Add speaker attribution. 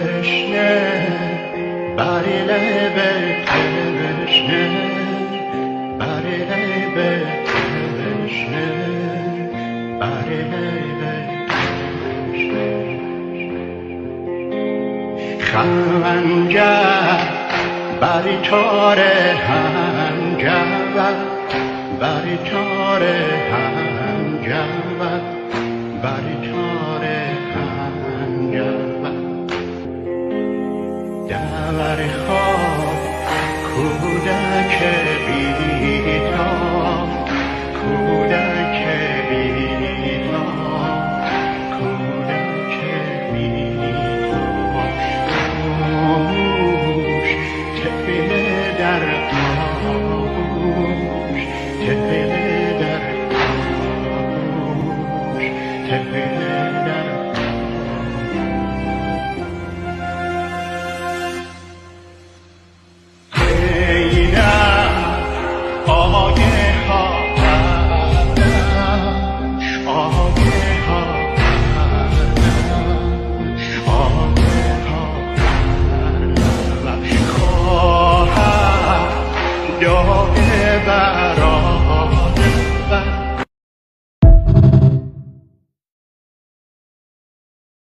Speaker 1: تشنه بری لب تشنه بری لب تشنه بری لب تشنه خنجر بری تاره هنجر بری تاره هنجر بری تاره هنجر در خواب کودک بیدار کودک بیدار کودک بیدار خاموش طفل در آغوش طفل در آغوش طفل در خواهد داغ